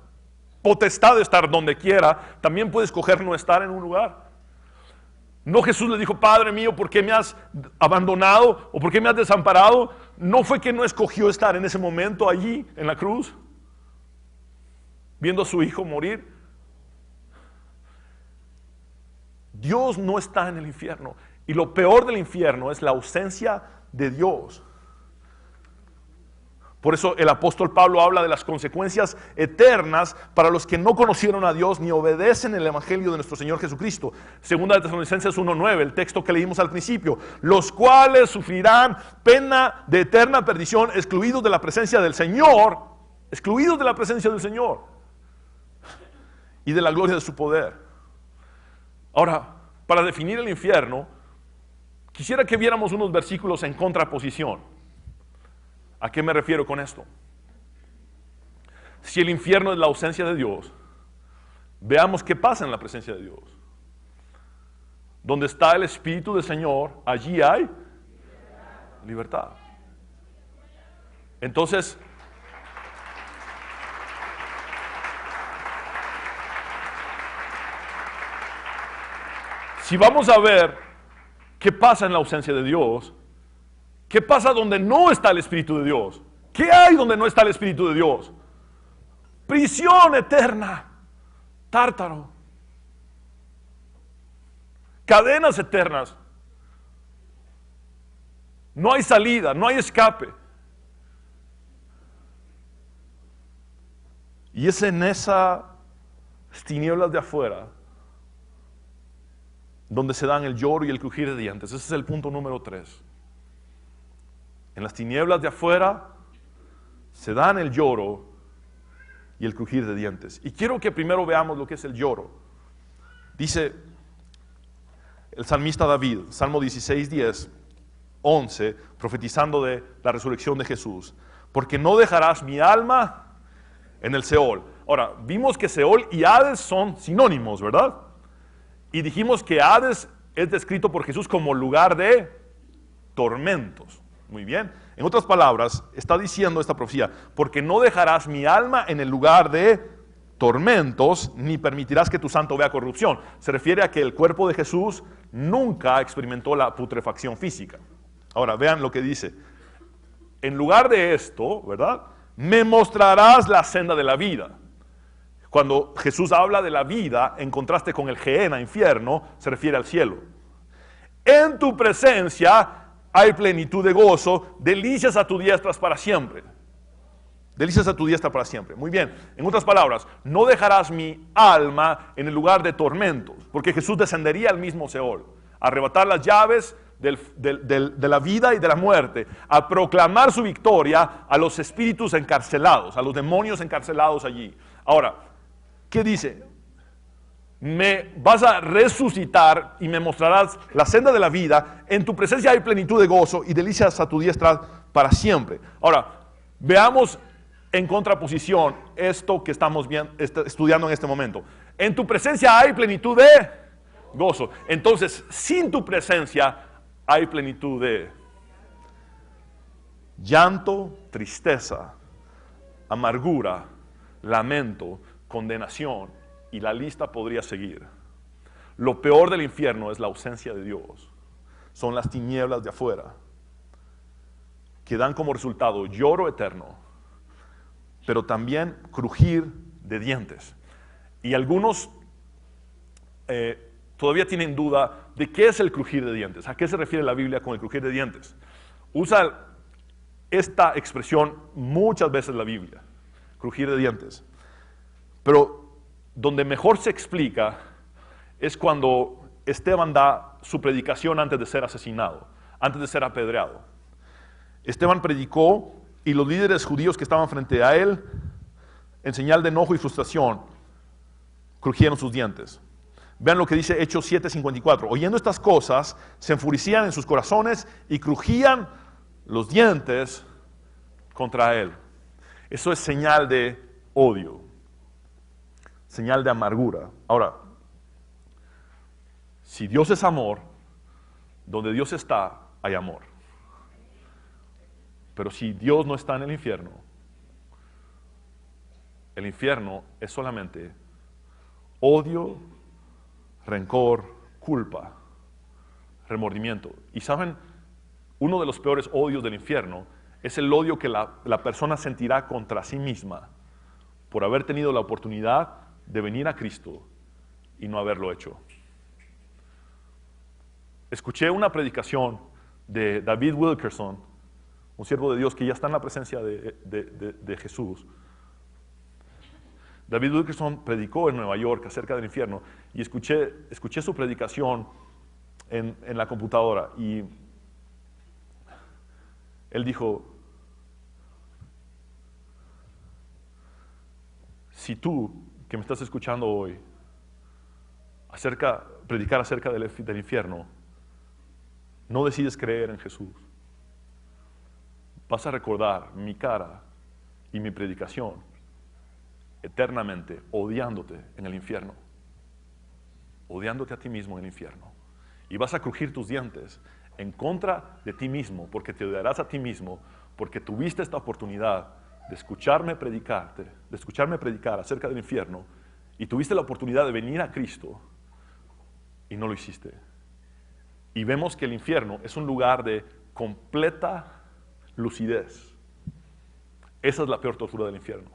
potestad de estar donde quiera, también puede escoger no estar en un lugar? No, Jesús le dijo: Padre mío, ¿por qué me has abandonado? ¿O por qué me has desamparado? No fue que no escogió estar en ese momento allí en la cruz, viendo a su hijo morir. Dios no está en el infierno. Y lo peor del infierno es la ausencia de Dios. Por eso el apóstol Pablo habla de las consecuencias eternas para los que no conocieron a Dios ni obedecen el evangelio de nuestro Señor Jesucristo. Segunda de Tesalonicenses 1:9, el texto que leímos al principio. Los cuales sufrirán pena de eterna perdición, excluidos de la presencia del Señor, excluidos de la presencia del Señor y de la gloria de su poder. Ahora, para definir el infierno, quisiera que viéramos unos versículos en contraposición. ¿A qué me refiero con esto? Si el infierno es la ausencia de Dios, veamos qué pasa en la presencia de Dios. Donde está el Espíritu del Señor, allí hay libertad. Entonces, si vamos a ver qué pasa en la ausencia de Dios, ¿qué pasa donde no está el Espíritu de Dios? ¿Qué hay donde no está el Espíritu de Dios? Prisión eterna, tártaro, cadenas eternas. No hay salida, no hay escape. Y es en esas tinieblas de afuera donde se dan el lloro y el crujir de dientes. Ese es el punto número 3. En las tinieblas de afuera se dan el lloro y el crujir de dientes. Y quiero que primero veamos lo que es el lloro. Dice el salmista David, Salmo 16, 10, 11, profetizando de la resurrección de Jesús: porque no dejarás mi alma en el Seol. Ahora, vimos que Seol y Hades son sinónimos, ¿verdad? Y dijimos que Hades es descrito por Jesús como lugar de tormentos. Muy bien. En otras palabras, está diciendo esta profecía: porque no dejarás mi alma en el lugar de tormentos, ni permitirás que tu santo vea corrupción. Se refiere a que el cuerpo de Jesús nunca experimentó la putrefacción física. Ahora, vean lo que dice. En lugar de esto, ¿verdad? Me mostrarás la senda de la vida. Cuando Jesús habla de la vida, en contraste con el Gehenna, infierno, se refiere al cielo. En tu presencia hay plenitud de gozo, delicias a tu diestra para siempre. Delicias a tu diestra para siempre. Muy bien. En otras palabras, no dejarás mi alma en el lugar de tormentos, porque Jesús descendería al mismo Seol, a arrebatar las llaves de la vida y de la muerte, a proclamar su victoria a los espíritus encarcelados, a los demonios encarcelados allí. Ahora, ¿qué dice? Me vas a resucitar y me mostrarás la senda de la vida. En tu presencia hay plenitud de gozo y delicias a tu diestra para siempre. Ahora, veamos en contraposición esto que estamos estudiando en este momento. En tu presencia hay plenitud de gozo. Entonces, sin tu presencia hay plenitud de llanto, tristeza, amargura, lamento, condenación, y la lista podría seguir. Lo peor del infierno es la ausencia de Dios. Son las tinieblas de afuera, que dan como resultado lloro eterno, pero también crujir de dientes. Y algunos todavía tienen duda de qué es el crujir de dientes. ¿A qué se refiere la Biblia con el crujir de dientes? Usa esta expresión muchas veces la Biblia, crujir de dientes. Pero donde mejor se explica es cuando Esteban da su predicación antes de ser asesinado, antes de ser apedreado. Esteban predicó y los líderes judíos que estaban frente a él, en señal de enojo y frustración, crujieron sus dientes. Vean lo que dice Hechos 7:54. Oyendo estas cosas, se enfurecían en sus corazones y crujían los dientes contra él. Eso es señal de odio, señal de amargura. Ahora, si Dios es amor, donde Dios está, hay amor. Pero si Dios no está en el infierno es solamente odio, rencor, culpa, remordimiento. Y saben, uno de los peores odios del infierno es el odio que la persona sentirá contra sí misma por haber tenido la oportunidad de venir a Cristo y no haberlo hecho. Escuché una predicación de David Wilkerson, un siervo de Dios que ya está en la presencia de Jesús. David Wilkerson predicó en Nueva York acerca del infierno y escuché su predicación en la computadora y él dijo: si tú, que me estás escuchando hoy, predicar acerca del infierno, no decides creer en Jesús, vas a recordar mi cara y mi predicación eternamente odiándote en el infierno, odiándote a ti mismo en el infierno. Y vas a crujir tus dientes en contra de ti mismo, porque te odiarás a ti mismo, porque tuviste esta oportunidad de escucharme predicar acerca del infierno, y tuviste la oportunidad de venir a Cristo, y no lo hiciste. Y vemos que el infierno es un lugar de completa lucidez. Esa es la peor tortura del infierno.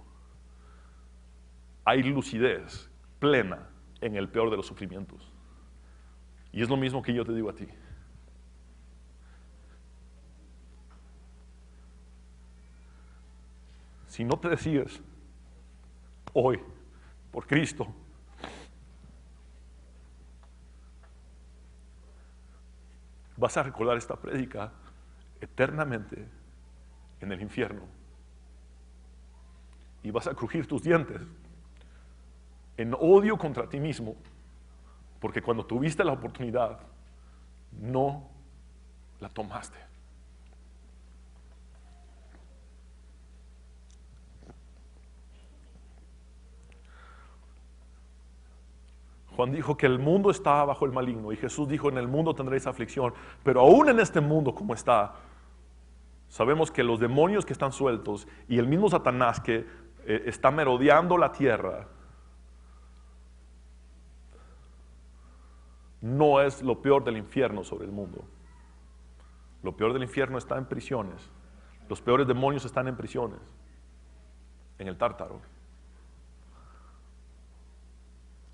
Hay lucidez plena en el peor de los sufrimientos. Y es lo mismo que yo te digo a ti. Si no te decides hoy por Cristo, vas a recordar esta prédica eternamente en el infierno. Y vas a crujir tus dientes en odio contra ti mismo, porque cuando tuviste la oportunidad, no la tomaste. Juan dijo que el mundo está bajo el maligno, y Jesús dijo, en el mundo tendréis aflicción, pero aún en este mundo como está, sabemos que los demonios que están sueltos y el mismo Satanás que está merodeando la tierra, no es lo peor del infierno sobre el mundo. Lo peor del infierno está en prisiones. Los peores demonios están en prisiones, en el Tártaro.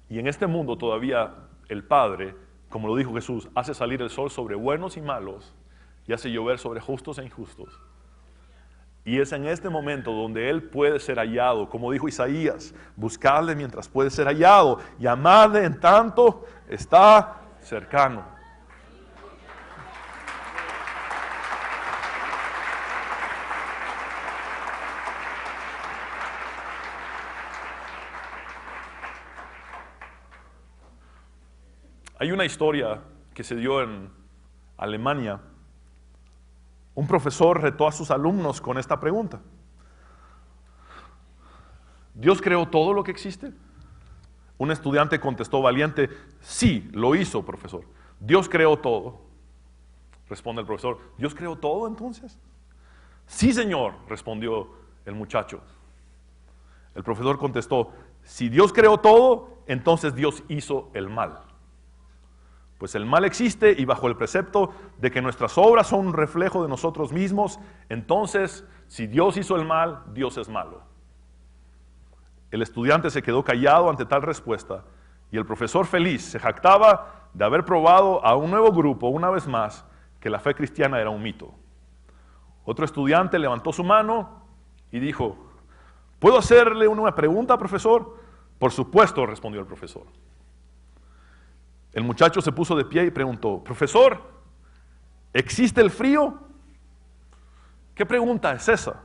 Y en este mundo todavía el Padre, como lo dijo Jesús, hace salir el sol sobre buenos y malos y hace llover sobre justos e injustos. Y es en este momento donde Él puede ser hallado, como dijo Isaías, buscadle mientras puede ser hallado, llamadle en tanto está cercano. Hay una historia que se dio en Alemania. Un profesor retó a sus alumnos con esta pregunta: ¿Dios creó todo lo que existe? Un estudiante contestó valiente: sí, lo hizo, profesor. Dios creó todo. Responde el profesor: ¿Dios creó todo entonces? Sí, señor, respondió el muchacho. El profesor contestó: si Dios creó todo, entonces Dios hizo el mal. Pues el mal existe, y bajo el precepto de que nuestras obras son un reflejo de nosotros mismos, entonces, si Dios hizo el mal, Dios es malo. El estudiante se quedó callado ante tal respuesta, y el profesor, feliz, se jactaba de haber probado a un nuevo grupo, una vez más, que la fe cristiana era un mito. Otro estudiante levantó su mano y dijo: ¿puedo hacerle una pregunta, profesor? Por supuesto, respondió el profesor. El muchacho se puso de pie y preguntó: profesor, ¿existe el frío? ¿Qué pregunta es esa?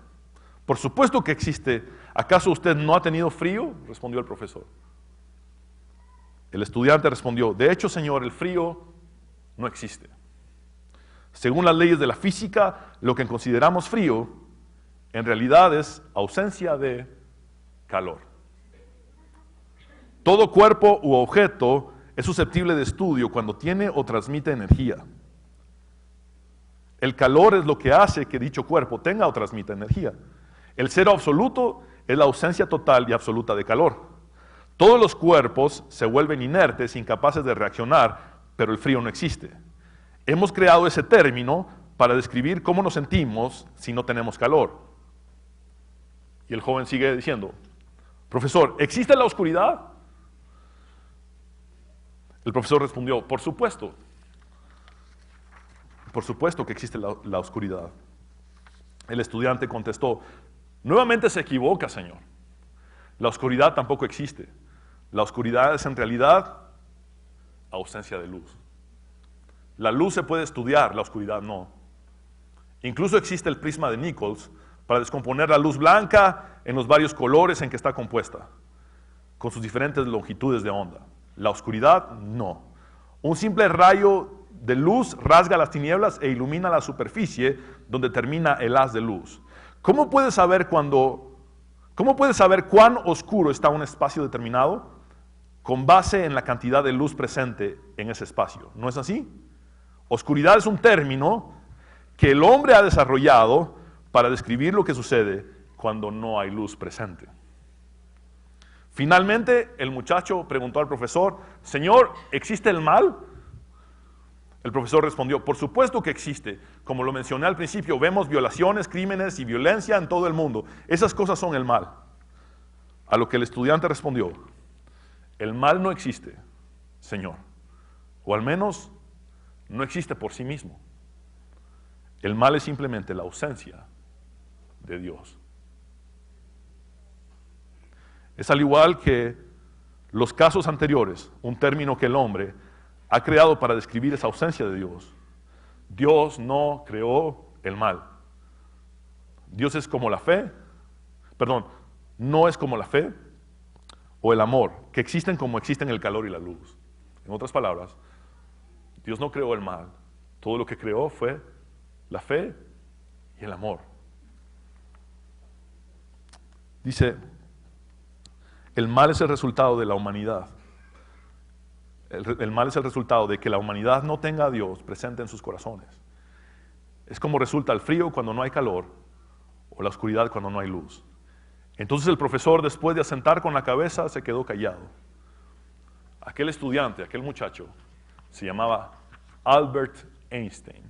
Por supuesto que existe. ¿Acaso usted no ha tenido frío? Respondió el profesor. El estudiante respondió: de hecho, señor, el frío no existe. Según las leyes de la física, lo que consideramos frío, en realidad es ausencia de calor. Todo cuerpo u objeto es susceptible de estudio cuando tiene o transmite energía. El calor es lo que hace que dicho cuerpo tenga o transmita energía. El cero absoluto es la ausencia total y absoluta de calor. Todos los cuerpos se vuelven inertes, incapaces de reaccionar, pero el frío no existe. Hemos creado ese término para describir cómo nos sentimos si no tenemos calor. Y el joven sigue diciendo: profesor, ¿existe la oscuridad? El profesor respondió: por supuesto que existe la oscuridad. El estudiante contestó: nuevamente se equivoca, señor. La oscuridad tampoco existe. La oscuridad es en realidad ausencia de luz. La luz se puede estudiar, la oscuridad no. Incluso existe el prisma de Nichols para descomponer la luz blanca en los varios colores en que está compuesta, con sus diferentes longitudes de onda. La oscuridad, no. Un simple rayo de luz rasga las tinieblas e ilumina la superficie donde termina el haz de luz. ¿Cómo puedes saber cuán oscuro está un espacio determinado? Con base en la cantidad de luz presente en ese espacio. ¿No es así? Oscuridad es un término que el hombre ha desarrollado para describir lo que sucede cuando no hay luz presente. Finalmente, el muchacho preguntó al profesor: señor, ¿existe el mal? El profesor respondió: por supuesto que existe. Como lo mencioné al principio, vemos violaciones, crímenes y violencia en todo el mundo. Esas cosas son el mal. A lo que el estudiante respondió: el mal no existe, señor. O al menos, no existe por sí mismo. El mal es simplemente la ausencia de Dios. Es al igual que los casos anteriores, un término que el hombre ha creado para describir esa ausencia de Dios. Dios no creó el mal. Dios es como la fe, no es como la fe o el amor, que existen como existen el calor y la luz. En otras palabras, Dios no creó el mal. Todo lo que creó fue la fe y el amor. Dice, el mal es el resultado de la humanidad. El mal es el resultado de que la humanidad no tenga a Dios presente en sus corazones. Es como resulta el frío cuando no hay calor o la oscuridad cuando no hay luz. Entonces el profesor, después de asentar con la cabeza, se quedó callado. Aquel estudiante, aquel muchacho, se llamaba Albert Einstein.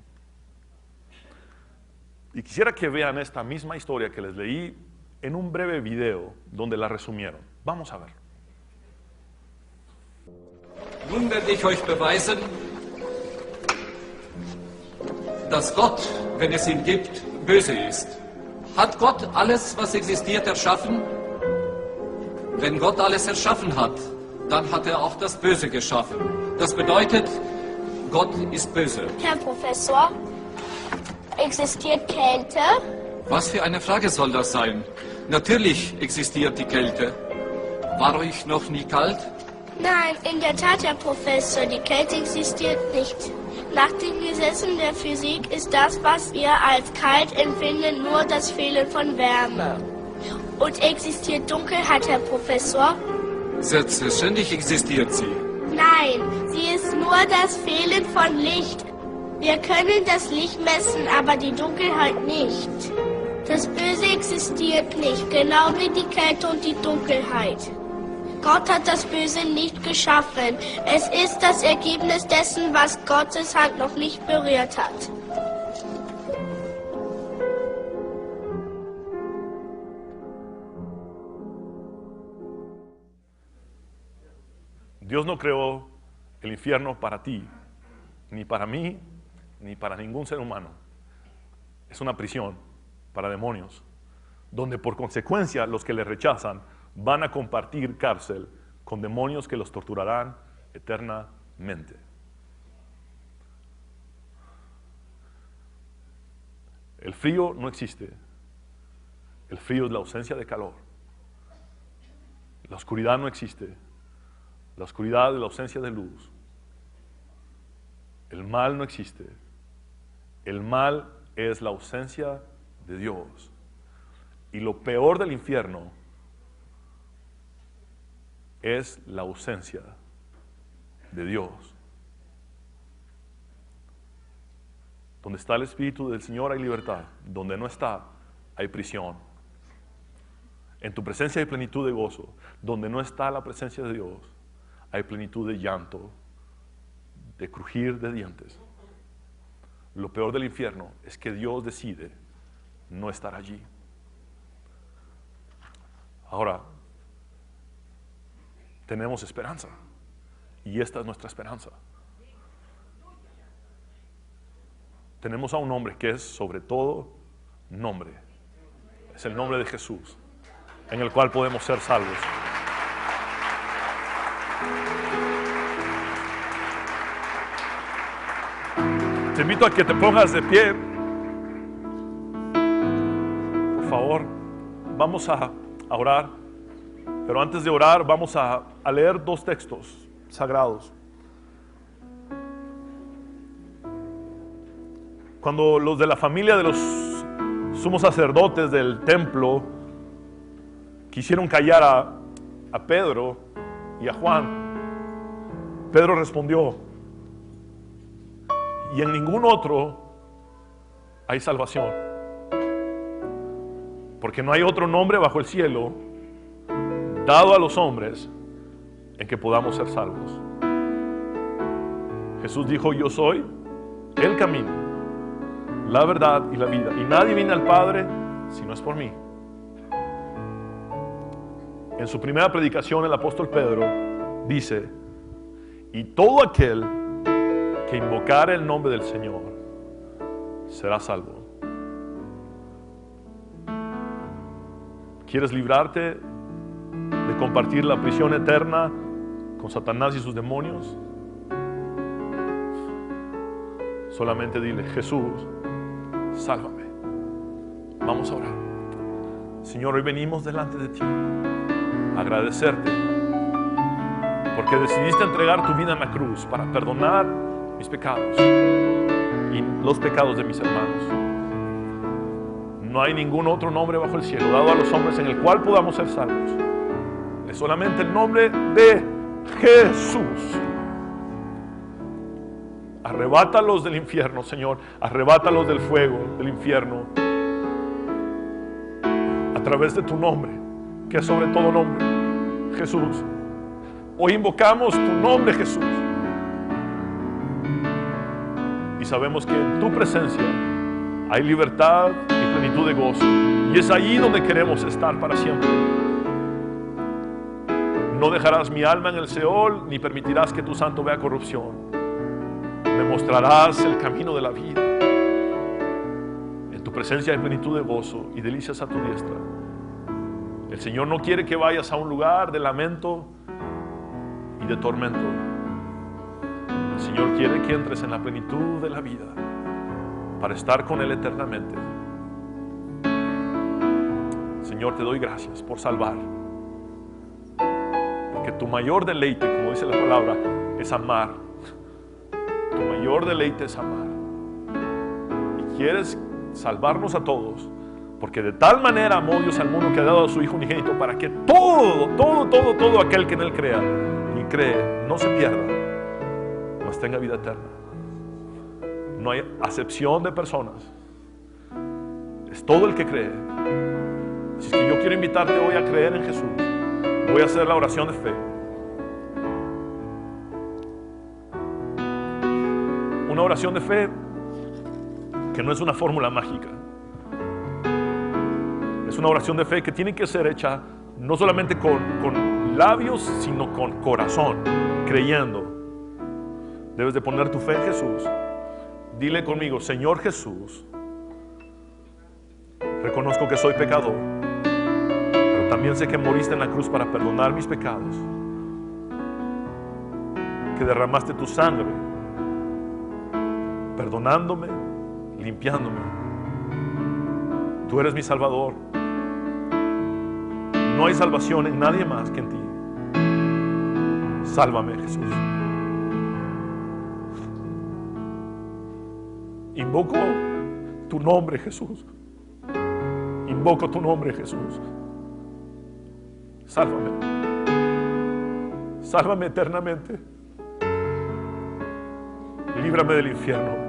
Y quisiera que vean esta misma historia que les leí en un breve video donde la resumieron. Vamos a ver. Nun werde ich euch beweisen, dass Gott, wenn es ihn gibt, böse ist. Hat Gott alles, was existiert, erschaffen? Wenn Gott alles erschaffen hat, dann hat er auch das Böse geschaffen. Das bedeutet, Gott ist böse. Herr Professor, existiert Kälte? Was für eine Frage soll das sein? Natürlich existiert die Kälte. War euch noch nie kalt? Nein, in der Tat, Herr Professor, die Kälte existiert nicht. Nach den Gesetzen der Physik ist das, was wir als kalt empfinden, nur das Fehlen von Wärme. Und existiert Dunkelheit, Herr Professor? Selbstverständlich existiert sie. Nein, sie ist nur das Fehlen von Licht. Wir können das Licht messen, aber die Dunkelheit nicht. Das Böse existiert nicht, genau wie die Kälte und die Dunkelheit. Gott hat das Böse nicht geschaffen. Es ist das Ergebnis dessen, was Gottes Hand noch nicht berührt hat. Dios no creó el infierno para ti, ni para mí, ni para ningún ser humano. Es una prisión para demonios, donde por consecuencia los que le rechazan van a compartir cárcel con demonios que los torturarán eternamente. El frío no existe. El frío es la ausencia de calor. La oscuridad no existe. La oscuridad es la ausencia de luz. El mal no existe. El mal es la ausencia de Dios. Y lo peor del infierno es la ausencia de Dios. Donde está el Espíritu del Señor hay libertad. Donde no está, hay prisión. En tu presencia hay plenitud de gozo. Donde no está la presencia de Dios, hay plenitud de llanto, de crujir de dientes. Lo peor del infierno es que Dios decide no estar allí. Ahora, tenemos esperanza. Y esta es nuestra esperanza. Tenemos a un hombre que es sobre todo nombre. Es el nombre de Jesús, en el cual podemos ser salvos. Te invito a que te pongas de pie. Por favor, vamos a orar. Pero antes de orar, vamos a leer dos textos sagrados. Cuando los de la familia de los sumos sacerdotes del templo quisieron callar a Pedro y a Juan, Pedro respondió: y en ningún otro hay salvación, porque no hay otro nombre bajo el cielo dado a los hombres en que podamos ser salvos. Jesús dijo: yo soy el camino, la verdad y la vida, y nadie viene al Padre si no es por mí. En su primera predicación el apóstol Pedro dice: y todo aquel que invocar el nombre del Señor será salvo. ¿Quieres librarte de compartir la prisión eterna con Satanás y sus demonios? Solamente dile: Jesús, sálvame. Vamos a orar. Señor, hoy venimos delante de ti a agradecerte porque decidiste entregar tu vida en la cruz para perdonar mis pecados y los pecados de mis hermanos. No hay ningún otro nombre bajo el cielo dado a los hombres en el cual podamos ser salvos. Es solamente el nombre de Jesús. Arrebátalos del infierno, Señor. Arrebátalos del fuego del infierno a través de tu nombre, que es sobre todo nombre, Jesús. Hoy invocamos tu nombre, Jesús, y sabemos que en tu presencia hay libertad y plenitud de gozo, y es ahí donde queremos estar para siempre. No dejarás mi alma en el Seol, ni permitirás que tu santo vea corrupción. Me mostrarás el camino de la vida. En tu presencia hay plenitud de gozo y delicias a tu diestra. El Señor no quiere que vayas a un lugar de lamento y de tormento. El Señor quiere que entres en la plenitud de la vida para estar con Él eternamente. Señor, te doy gracias por salvar, porque tu mayor deleite, como dice la palabra, es amar. Tu mayor deleite es amar, y quieres salvarnos a todos, porque de tal manera amó Dios al mundo que ha dado a su Hijo unigénito, para que todo aquel que en Él crea y cree no se pierda, mas tenga vida eterna. No hay acepción de personas, es todo el que cree. Así es que yo quiero invitarte hoy a creer en Jesús. Voy a hacer la oración de fe. Una oración de fe que no es una fórmula mágica. Es una oración de fe que tiene que ser hecha no solamente con labios, sino con corazón, creyendo. Debes de poner tu fe en Jesús. Dile conmigo: Señor Jesús, reconozco que soy pecador, pero también sé que moriste en la cruz para perdonar mis pecados, que derramaste tu sangre perdonándome, limpiándome. Tú eres mi Salvador. No hay salvación en nadie más que en ti. Sálvame, Jesús. Invoco tu nombre, Jesús. Invoco tu nombre, Jesús. Sálvame. Sálvame eternamente. Líbrame del infierno.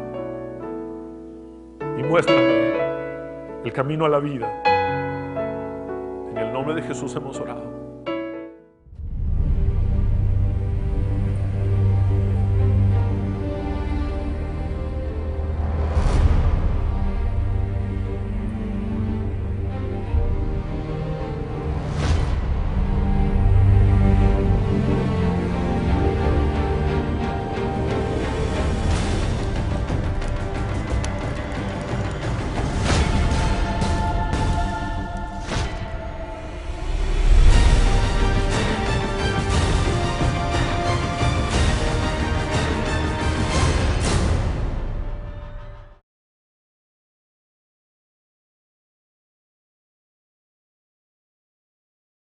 Y muéstrame el camino a la vida. En el nombre de Jesús hemos orado.